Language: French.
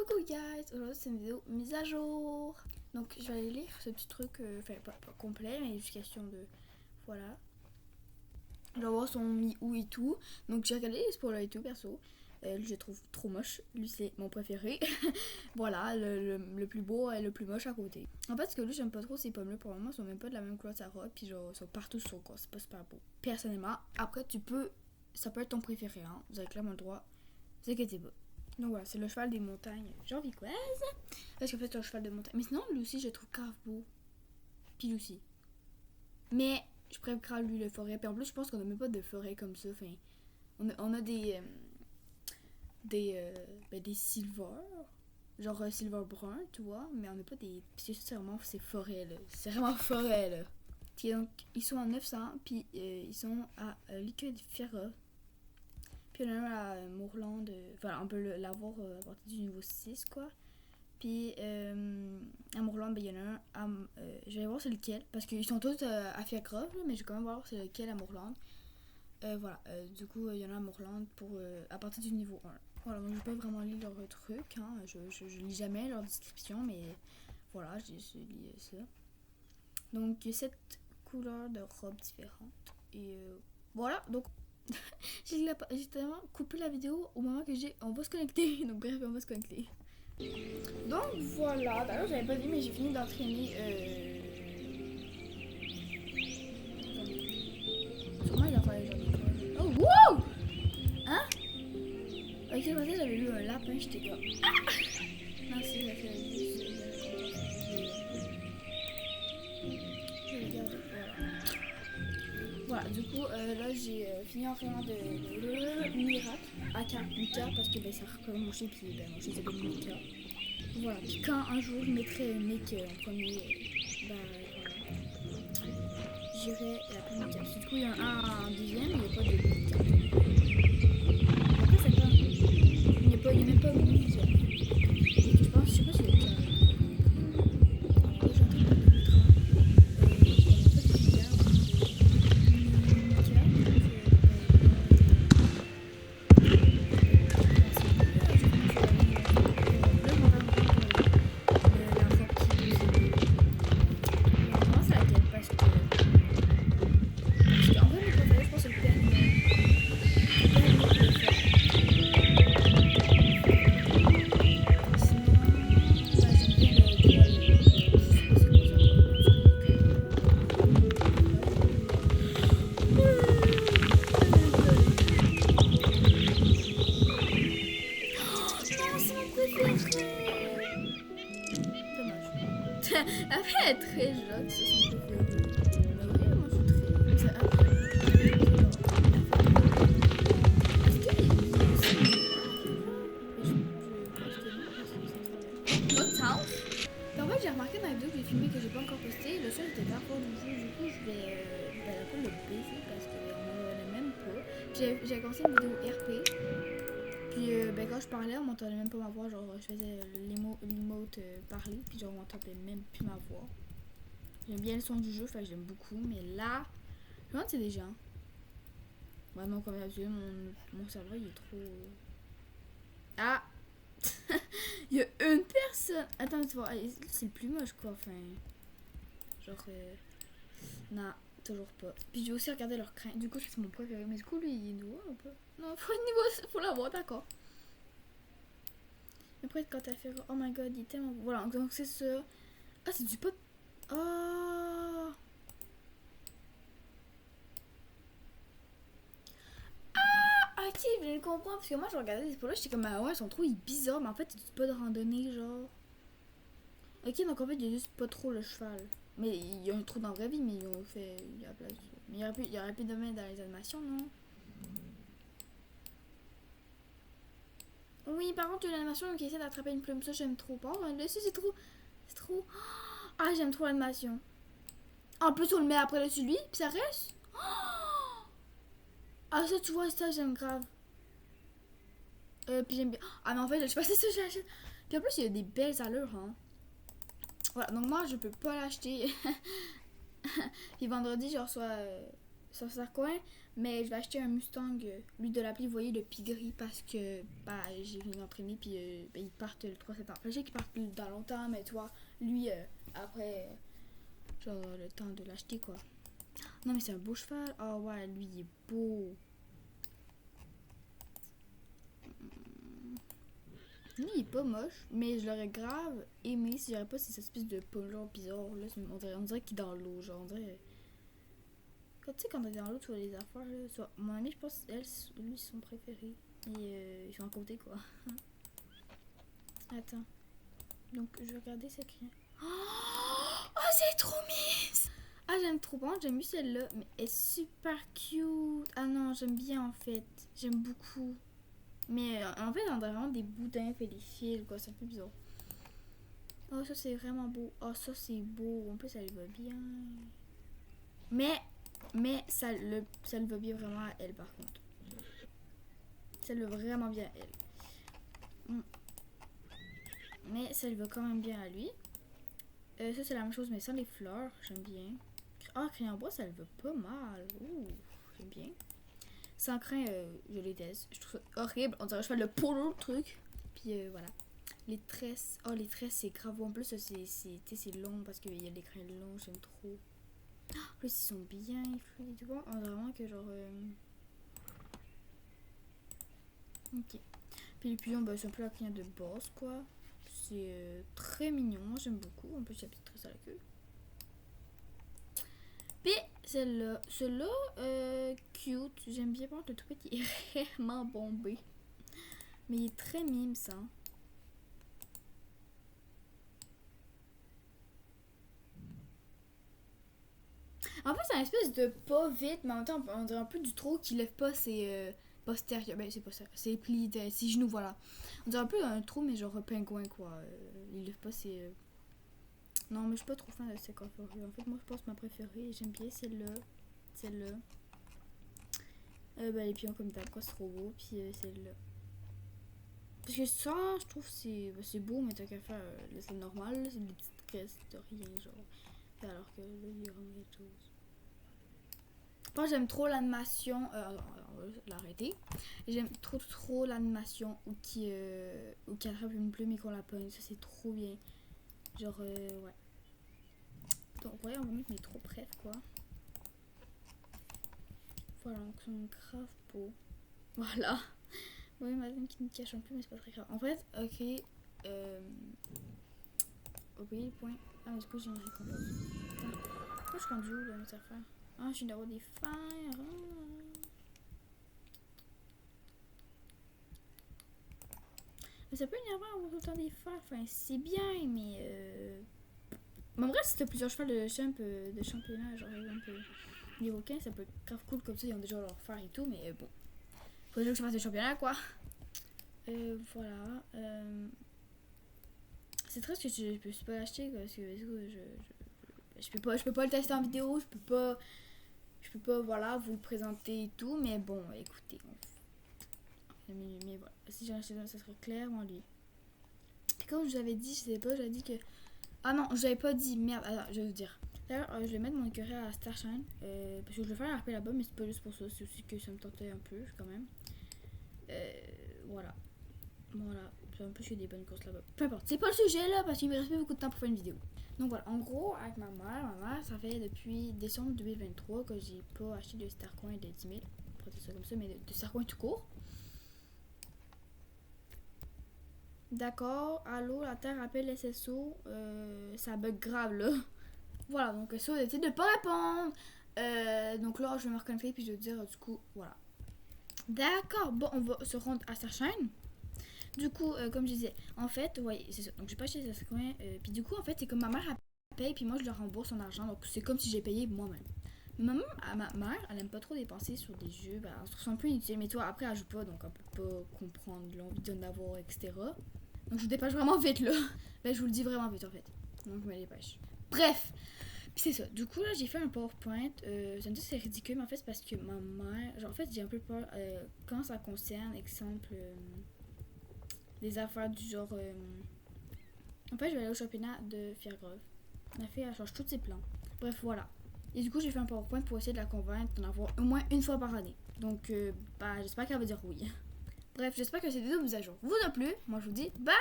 Coucou guys, aujourd'hui c'est une vidéo mise à jour. Donc je vais aller lire ce petit truc, enfin pas complet, mais juste question de, voilà. Je vais voir son mis où et tout. Donc j'ai regardé les spoilers et tout perso. Lui je le trouve trop moche, lui c'est mon préféré. Voilà, le plus beau et le plus moche à côté. En fait ce que lui j'aime pas trop ces pommes là pour le moment, sont même pas de la même couleur que sa robe. Puis genre ils sont partout sur le corps, c'est pas super beau. Personnellement, après ça peut être ton préféré hein, vous avez clairement le droit, vous inquiétez pas. Donc voilà, c'est le cheval des montagnes janvicoises. Parce qu'en fait, c'est un cheval de montagne. Mais sinon, lui aussi, je le trouve grave beau. Puis lui aussi. Mais je préfère lui le forêt. Puis en plus, je pense qu'on a même pas de forêt comme ça. Enfin, on a des silver. Genre silver brun, tu vois. Mais on n'a pas des. Puis c'est vraiment, c'est forêt, là. C'est vraiment forêt, là. Puis donc, ils sont à 900. Puis ils sont à Liquid Fiera. Puis il y en a un à Moorland, enfin on peut l'avoir à partir du niveau 6 quoi. Puis à Moorland, il y en a un à, je vais voir c'est lequel, parce qu'ils sont tous à Fiacrov, mais je vais quand même voir c'est lequel à Moorland. Voilà, du coup il y en a à Moorland pour, à partir du niveau 1. Voilà, donc je vais pas vraiment lire leur truc, hein. Je lis jamais leur description, mais voilà, je lis ça. Donc il y a 7 couleurs de robes différentes. Et voilà, donc j'ai tellement coupé la vidéo au moment que on va se connecter. Donc bref, on va se connecter. Donc voilà, d'ailleurs j'avais pas dit mais j'ai fini d'entraîner sûrement il va falloir les gens. Oh wow. Hein? Ok, le matin j'avais lu un lapin, j'étais comme non c'est la fait je vais regarder, voilà, du coup, là j'ai fini en faisant de miracle à 40K parce que ben, ça recommence mon chien, puis ben, mon chien s'appelle Mika. Voilà, puis quand un jour je mettrai Nick en premier, ben voilà, j'irai l'appeler Mika. Parce que du coup, il y en a un en deuxième, il n'y a pas de Mika. Après, c'est pas. Il n'y a même pas de Mika. Je pense, je sais pas si c'est le cas. Après, elle est très jeune, c'est son préféré. Bah oui, moi je suis très. C'est après. Est-ce qu'il est aussi je pense que non, parce que c'est trop bien. Votre house? En fait, j'ai remarqué dans la vidéo que j'ai filmé que j'ai pas encore posté, le seul était grave fort du jeu, du coup je vais un peu le baiser parce qu'on m'en donnait même pas. J'ai commencé une vidéo RP. Puis ben, quand je parlais, on m'entendait même pas ma voix, genre je faisais l'emote parler, puis genre on m'entendait même plus ma voix. J'aime bien le son du jeu, fait que j'aime beaucoup, mais là, je me demande si c'est des gens. Vraiment, comme d'habitude, mon serveur il est trop. Ah! Il y a une personne! Attends, tu vois, c'est le plus moche quoi, enfin. Genre, non, toujours pas. Puis j'ai aussi regardé leur crainte, du coup c'est mon préféré, mais du coup lui il est nouveau un peu. Non, faut une niveau, faut l'avoir, d'accord. Après, quand t'as fait. Oh my god, il est tellement. Voilà, donc c'est ça. Ah, c'est du pot. Oh! Ah, ok, je viens de comprendre. Parce que moi, je regardais des spoilers, j'étais comme, ah ouais, son trou il est bizarre. Mais en fait, c'est du pot de randonnée, genre. Ok, donc en fait, il y a juste pas trop le cheval. Mais il y a un trou dans la vraie vie, mais ils ont fait. Il y a place. Mais il y aurait pu de mettre dans les animations, non? Oui, par contre, l'animation qui essaie d'attraper une plume, ça j'aime trop. Par contre, dessus, c'est trop. C'est trop. Ah, j'aime trop l'animation. En plus, on le met après dessus lui, puis ça reste. Ah, ça, tu vois, ça, j'aime grave. Puis j'aime bien. Ah, mais en fait, je sais pas si ça, j'achète. Puis en plus, il y a des belles allures, hein. Voilà, donc moi, je peux pas l'acheter. Puis vendredi, je reçois sur Sarcoin, mais je vais acheter un Mustang, lui de l'appeler, vous voyez, le Pigris, parce que bah, j'ai vu l'entraîner, puis ils partent le 3 septembre. Je sais qu'ils partent dans longtemps, mais tu vois, lui, après, genre, le temps de l'acheter, quoi. Non, mais c'est un beau cheval. Ah ouais, lui, il est beau. Lui, il est pas moche, mais je l'aurais grave aimé si j'aurais pas cette espèce de poncho bizarre, là. On dirait qu'il est dans l'eau, genre, on dirait... Quand tu sais, quand on est dans l'eau, tu vois les affaires, là. Soit, mon ami, je pense, lui, c'est son préféré. Et ils sont à côté, quoi. Attends. Donc, je vais regarder cette client. Oh, c'est trop mise! Ah, j'aime trop. Bon, j'aime mieux celle-là, mais elle est super cute. Ah non, j'aime bien, en fait. J'aime beaucoup. Mais en fait, on a vraiment des boudins et des fils, quoi. C'est un peu bizarre. Oh, ça, c'est vraiment beau. Oh, ça, c'est beau. En plus, ça lui va bien. Mais ça le va bien vraiment à elle, par contre. Ça le va vraiment bien à elle. Mais ça lui va quand même bien à lui. Ça, c'est la même chose, mais sans les fleurs. J'aime bien. Ah, crayon en bois, ça le va pas mal. Ouh, j'aime bien. Sans crin, je les déteste. Je trouve ça horrible. On dirait que je fais le polo, le truc. Puis voilà. Les tresses. Oh, les tresses, c'est grave. En plus, c'est long parce qu'il y a des crins longs. J'aime trop. En plus, ils sont bien fluides. Tu vois, on dirait vraiment que genre. Ok. Puis les pigeons, bah, c'est un peu la cliente de base, quoi. C'est très mignon. J'aime beaucoup. En plus, il y a petite tresse à la queue. Puis celle-là, cute. J'aime bien voir le tout petit est vraiment bombé. Mais il est très mime, ça. En fait, c'est un espèce de pas vite, mais en même temps, on dirait un peu du trot qui lève pas ses postérieurs. Ben, c'est pas ça. Ses plis, ses genoux, voilà. On dirait un peu un trou, mais genre un pingouin, quoi. Il lève pas ses. Non, mais je suis pas trop fan de cette coiffure. En fait, moi, je pense que ma préférée, j'aime bien celle-là. Celle-là. Ben, les pions comme d'hab, quoi, c'est trop beau. Puis celle-là. Parce que ça, je trouve que c'est beau, mais t'as qu'à faire. C'est normal, c'est des petites tresses de rien, genre. Alors que là, il y a vraiment quelque chose. Moi, j'aime trop l'animation. On va l'arrêter. J'aime trop l'animation où qui attrape une plume et qu'on la pogne. Ça, c'est trop bien. Genre, ouais. Donc, ouais, on va mettre mes trop bref, quoi. Voilà, donc, ils sont grave beaux. Voilà. Oui, madame qui me cache un peu, mais c'est pas très grave. En fait, ok. Ok, point. Ah, mais du coup, j'ai une récompense. Pourquoi je suis rendue où, là, mes affaires? Ah, je suis d'avoir des fers. Ah. Mais ça peut énerver avoir autant des fers. Enfin, c'est bien, mais. Mais en vrai, si t'as plusieurs chevaux de championnat, genre, par exemple, niveau 15, ça peut être grave cool comme ça. Ils ont déjà leur fer et tout, mais bon. Faut déjà que je fasse des championnats, quoi. Voilà. C'est triste que je peux pas l'acheter parce que je peux pas le tester en vidéo, je peux pas voilà vous le présenter et tout, mais bon écoutez, mais voilà, si j'en achetais un ça serait clairement lui. Et comme je vous avais dit, je sais pas, j'avais dit que ah non, je l'avais pas dit, merde, alors je vais vous dire. D'ailleurs, je vais mettre mon écureuil à Starshine parce que je vais faire un RP là-bas, mais c'est pas juste pour ça, c'est aussi que ça me tentait un peu quand même. Voilà. Voilà, en plus il y a des bonnes courses là-bas. Peu importe, c'est pas le sujet là parce qu'il me reste pas beaucoup de temps pour faire une vidéo. Donc voilà, en gros, avec ma mère, ça fait depuis décembre 2023 que j'ai pas acheté de Starcoin de 10 000, pour dire ça comme ça, mais de Starcoin tout court. D'accord, allô, la Terre appelle SSO, ça bug grave là. Voilà, donc ça, a été de pas répondre. Donc là, je vais me reconnecter puis je vais dire du coup, voilà. D'accord, bon, on va se rendre à sa chaîne. Du coup, comme je disais, en fait, ouais, c'est ça. Donc, j'ai pas acheté ce coin. Puis, du coup, en fait, c'est comme ma mère paye, puis moi, je leur rembourse son argent. Donc, c'est comme si j'ai payé moi-même. Mais ma mère, elle aime pas trop dépenser sur des jeux. Ben, elle se trouve un peu inutile. Mais toi, après, elle joue pas, donc elle peut pas comprendre l'envie d'en avoir, etc. Donc, je vous dépêche vraiment vite, là. Ben, je vous le dis vraiment vite, en fait. Donc, je me dépêche. Bref! Puis c'est ça. Du coup, là, j'ai fait un PowerPoint. Je me dis que c'est ridicule, mais en fait, c'est parce que ma mère. Genre, en fait, j'ai un peu peur quand ça concerne, exemple. Des affaires du genre. En fait, je vais aller au championnat de Fiergrove. Ma fille, elle change tous ses plans. Bref, voilà. Et du coup, j'ai fait un PowerPoint pour essayer de la convaincre d'en avoir au moins une fois par année. Donc, j'espère qu'elle va dire oui. Bref, j'espère que cette vidéo vous a jour vous a plu. Moi, je vous dis bye!